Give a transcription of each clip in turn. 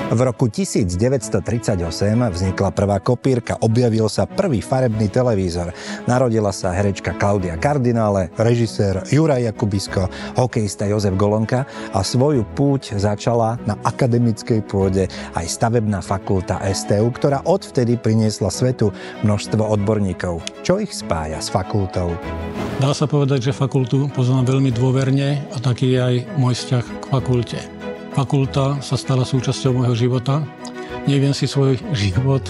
V roku 1938 vznikla prvá kopírka, objavil sa prvý farebný televízor. Narodila sa herečka Klaudia Kardinále, režisér Juraj Jakubisko, hokejista Jozef Golonka a svoju púť začala na akademickej pôde aj stavebná fakulta STU, ktorá odvtedy priniesla svetu množstvo odborníkov. Čo ich spája s fakultou? Dá sa povedať, že fakultu poznám veľmi dôverne a taký je aj môj vzťah k fakulte. Fakulta sa stala súčasťou môjho života. Neviem si svoj život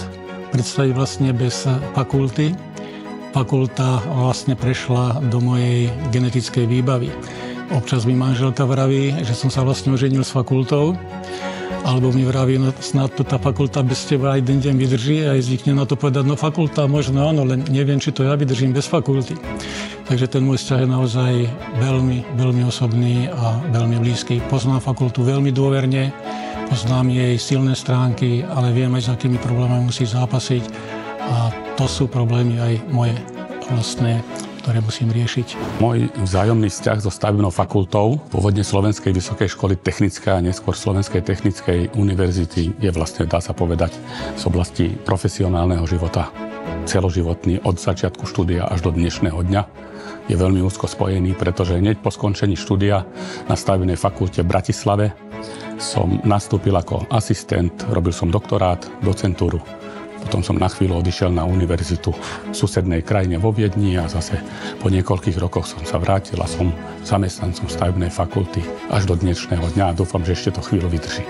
predstaviť vlastne bez fakulty. Fakulta vlastne prešla do mojej genetickej výbavy. Občas mi manželka vraví, že som sa vlastne oženil s fakultou, alebo mi vraví, no snad to tá fakulta bez teba aj jeden deň vydrží a aj zvykne na to povedať, no fakulta možno áno, len neviem, či to ja vydržím bez fakulty. Takže ten môj vzťah je naozaj veľmi, veľmi osobný a veľmi blízky. Poznám fakultu veľmi dôverne, poznám jej silné stránky, ale viem aj, s akými problémami musí zápasiť. A to sú problémy aj moje vlastné, ktoré musím riešiť. Môj vzájomný vzťah so stavebnou fakultou, pôvodne Slovenskej vysokej školy technickej a neskôr Slovenskej technickej univerzity, je vlastne, dá sa povedať, z oblasti profesionálneho života. Celoživotný od začiatku štúdia až do dnešného dňa. Je veľmi úzko spojený, pretože hneď po skončení štúdia na stavebnej fakulte v Bratislave som nastúpil ako asistent, robil som doktorát, docentúru. Potom som na chvíľu odišiel na univerzitu v susednej krajine vo Viedni a zase po niekoľkých rokoch som sa vrátil a som zamestnancom stavebnej fakulty až do dnešného dňa a dúfam, že ešte to chvíľu vydrží.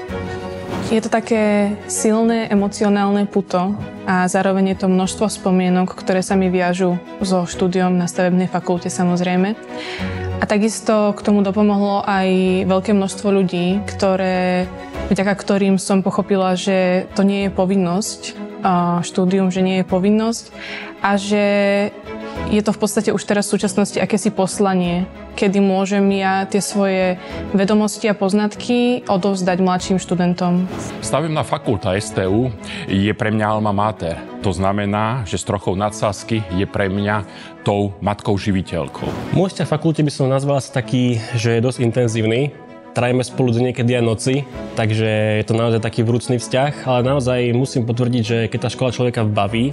Je to také silné emocionálne puto a zároveň je to množstvo spomienok, ktoré sa mi viažú so štúdiom na stavebnej fakulte samozrejme. A takisto k tomu dopomohlo aj veľké množstvo ľudí, vďaka ktorým som pochopila, že to nie je povinnosť, štúdium, že nie je povinnosť a že je to v podstate už teraz v súčasnosti akési poslanie, kedy môžem ja tie svoje vedomosti a poznatky odovzdať mladším študentom. Stavebná fakulta STU je pre mňa alma mater. To znamená, že s trochou nadsázky je pre mňa tou matkou živiteľkou. Môj vzťah fakulte by som nazval asi taký, že je dosť intenzívny. Trajeme spolu niekedy aj noci, takže je to naozaj taký vrúcný vzťah, ale naozaj musím potvrdiť, že keď tá škola človeka baví,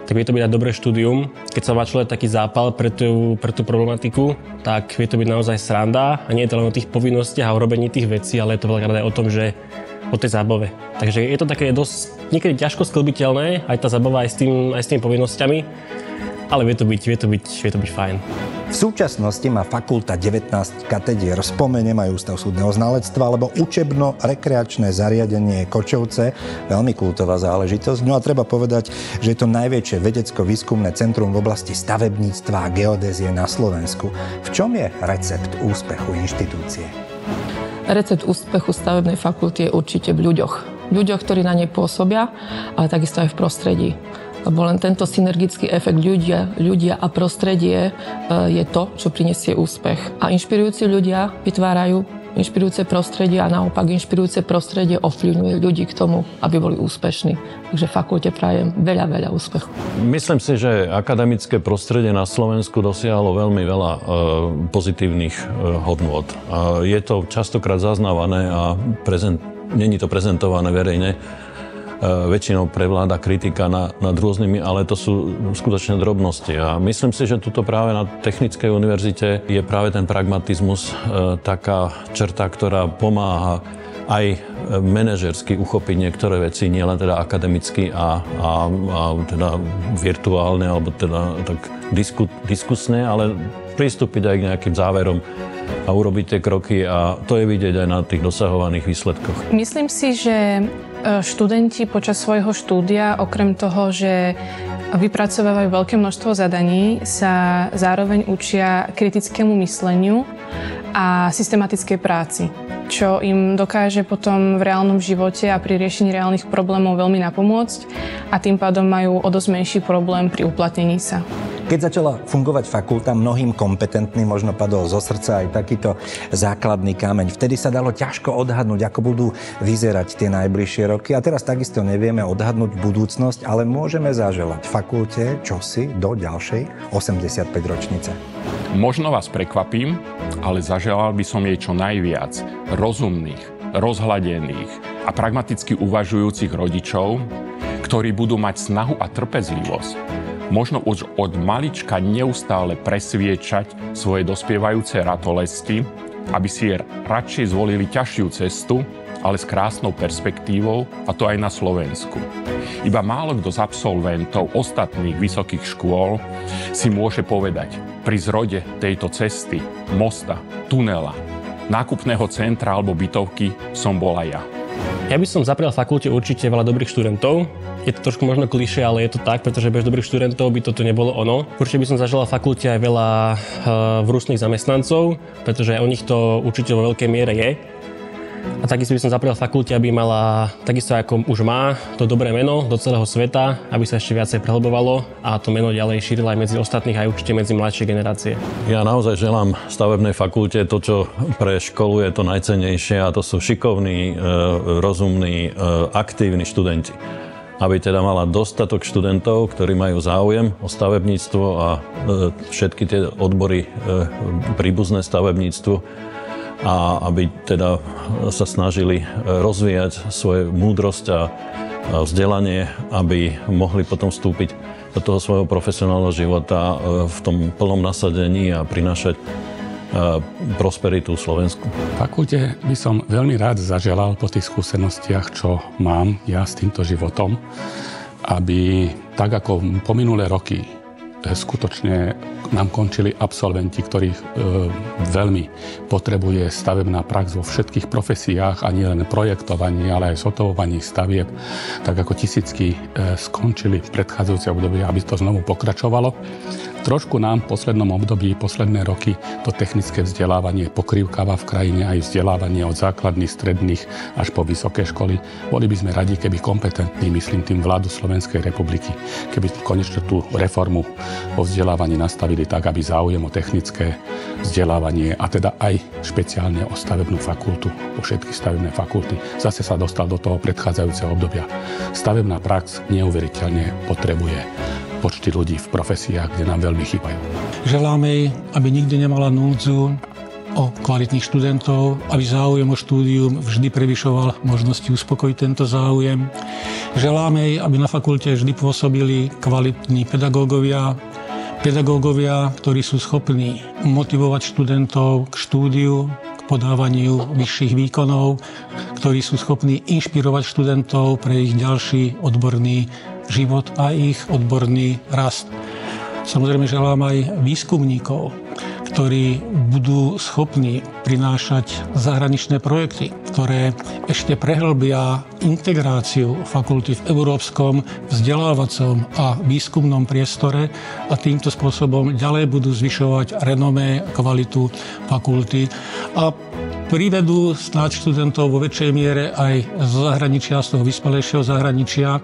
tak vie to byť aj dobré štúdium. Keď sa má človek taký zápal pre tú problematiku, tak vie to byť naozaj sranda a nie je to len o tých povinnostiach a o robení tých vecí, ale je to veľakrát aj o tom, že o tej zábave. Takže je to také dosť niekedy ťažko sklbiteľné, aj tá zábava aj s tými povinnosťami, ale vie to byť fajn. V súčasnosti má fakulta 19 katedier. Spomeniem aj Ústav súdneho znalectva alebo učebno-rekreačné zariadenie Kočovce. Veľmi kultová záležitosť. No a treba povedať, že je to najväčšie vedecko-výskumné centrum v oblasti stavebníctva a geodézie na Slovensku. V čom je recept úspechu inštitúcie? Recept úspechu stavebnej fakulty je určite v ľuďoch. Ľuďoch, ktorí na nej pôsobia, ale takisto aj v prostredí. Lebo len tento synergický efekt ľudia a prostredie je to, čo prinesie úspech. A inšpirujúci ľudia vytvárajú inšpirujúce prostredie a naopak inšpirujúce prostredie ovplyvňuje ľudí k tomu, aby boli úspešní. Takže fakulte prajem veľa úspechu. Myslím si, že akademické prostredie na Slovensku dosiahlo veľmi veľa pozitívnych hodnôt. Je to častokrát zaznávané a není to prezentované verejne. Väčšinou prevláda kritika nad rôznymi, ale to sú skutočne drobnosti. A myslím si, že tuto práve na Technickej univerzite je práve ten pragmatizmus taká črta, ktorá pomáha aj manažersky uchopiť niektoré veci, nielen teda akademicky a teda virtuálne, alebo teda tak diskusné, ale pristúpiť aj k nejakým záverom a urobiť tie kroky a to je vidieť aj na tých dosahovaných výsledkoch. Myslím si, že študenti počas svojho štúdia, okrem toho, že vypracovávajú veľké množstvo zadaní, sa zároveň učia kritickému mysleniu a systematickej práci, čo im dokáže potom v reálnom živote a pri riešení reálnych problémov veľmi napomôcť a tým pádom majú o dosť menší problém pri uplatnení sa. Keď začala fungovať fakulta, mnohým kompetentným možno padol zo srdca aj takýto základný kameň. Vtedy sa dalo ťažko odhadnúť, ako budú vyzerať tie najbližšie roky. A teraz takisto nevieme odhadnúť budúcnosť, ale môžeme zaželať fakulte čosi do ďalšej 85 ročnice. Možno vás prekvapím, ale zaželal by som jej čo najviac rozumných, rozhladených a pragmaticky uvažujúcich rodičov, ktorí budú mať snahu a trpezlivosť, možno už od malička neustále presviečať svoje dospievajúce ratolesti, aby si radšej zvolili ťažšiu cestu, ale s krásnou perspektívou, a to aj na Slovensku. Iba málo kto z absolventov ostatných vysokých škôl si môže povedať, pri zrode tejto cesty, mosta, tunela, nákupného centra alebo bytovky som bola ja. Ja by som zaprial fakulte určite veľa dobrých študentov. Je to trošku možno klišé, ale je to tak, pretože bez dobrých študentov by toto nebolo ono. Určite by som zažila v fakulte aj veľa vrúcnych zamestnancov, pretože o nich to určite vo veľkej miere je. A takisto by som zaprial fakulte, aby mala, takisto ako už má, to dobré meno do celého sveta, aby sa ešte viacej prehlbovalo a to meno ďalej šírilo aj medzi ostatných, aj určite medzi mladšie generácie. Ja naozaj želám stavebnej fakulte to, čo pre školu je to najcennejšie, a to sú šikovní, rozumní, aktívni študenti. Aby teda mala dostatok študentov, ktorí majú záujem o stavebníctvo a všetky tie odbory príbuzné stavebníctvu, a aby teda sa snažili rozvíjať svoju múdrosť a vzdelanie, aby mohli potom vstúpiť do toho svojho profesionálneho života v tom plnom nasadení a prinášať prosperitu Slovensku. V fakulte by som veľmi rád zaželal po tých skúsenostiach, čo mám ja s týmto životom, aby tak ako po minulé roky skutočne nám končili absolventi, ktorých veľmi potrebuje stavebná prax vo všetkých profesiách a nie len projektovanie, ale aj zhotovovanie stavieb, tak ako tisícky skončili v predchádzajúce obdobie, aby to znovu pokračovalo. Trošku nám v poslednom období, posledné roky, to technické vzdelávanie pokrývkáva v krajine, aj vzdelávanie od základných, stredných až po vysoké školy. Boli by sme radi, keby kompetentní, myslím tým vládu Slovenskej republiky, keby konečne tú reformu o vzdelávaní nastavili tak, aby záujem o technické vzdelávanie a teda aj špeciálne o stavebnú fakultu, o všetky stavebné fakulty, zase sa dostal do toho predchádzajúceho obdobia. Stavebná prax neuveriteľne potrebuje počty ľudí v profesiách, kde nám veľmi chýbajú. Želáme jej, aby nikdy nemala núdzu o kvalitných študentov, aby záujem o štúdium vždy prevyšoval možnosti uspokojiť tento záujem. Želáme jej, aby na fakulte vždy pôsobili kvalitní pedagógovia, ktorí sú schopní motivovať študentov k štúdiu, k podávaniu vyšších výkonov, ktorí sú schopní inšpirovať študentov pre ich ďalší odborný život a ich odborný rast. Samozrejme želám aj výskumníkov, ktorí budú schopní prinášať zahraničné projekty, ktoré ešte prehlbia integráciu fakulty v európskom vzdelávacom a výskumnom priestore a týmto spôsobom ďalej budú zvyšovať renomé, kvalitu fakulty a privedú snáď študentov vo väčšej miere aj z zahraničia, z toho vyspelejšieho zahraničia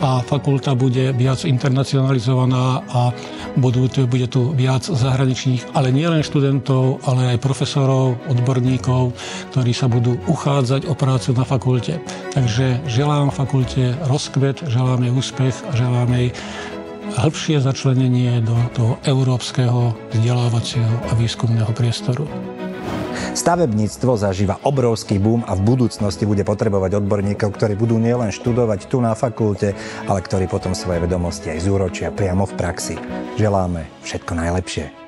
a fakulta bude viac internacionalizovaná a bude tu viac zahraničných, ale nielen študentov, ale aj profesorov, odborníkov, ktorí sa budú uchádzať o prácu na fakulte. Takže želám fakulte rozkvet, želám jej úspech a želám jej hĺbšie začlenenie do toho európskeho vzdelávacieho a výskumného priestoru. Stavebníctvo zažíva obrovský boom a v budúcnosti bude potrebovať odborníkov, ktorí budú nielen študovať tu na fakulte, ale ktorí potom svoje vedomosti aj zúročia priamo v praxi. Želáme všetko najlepšie.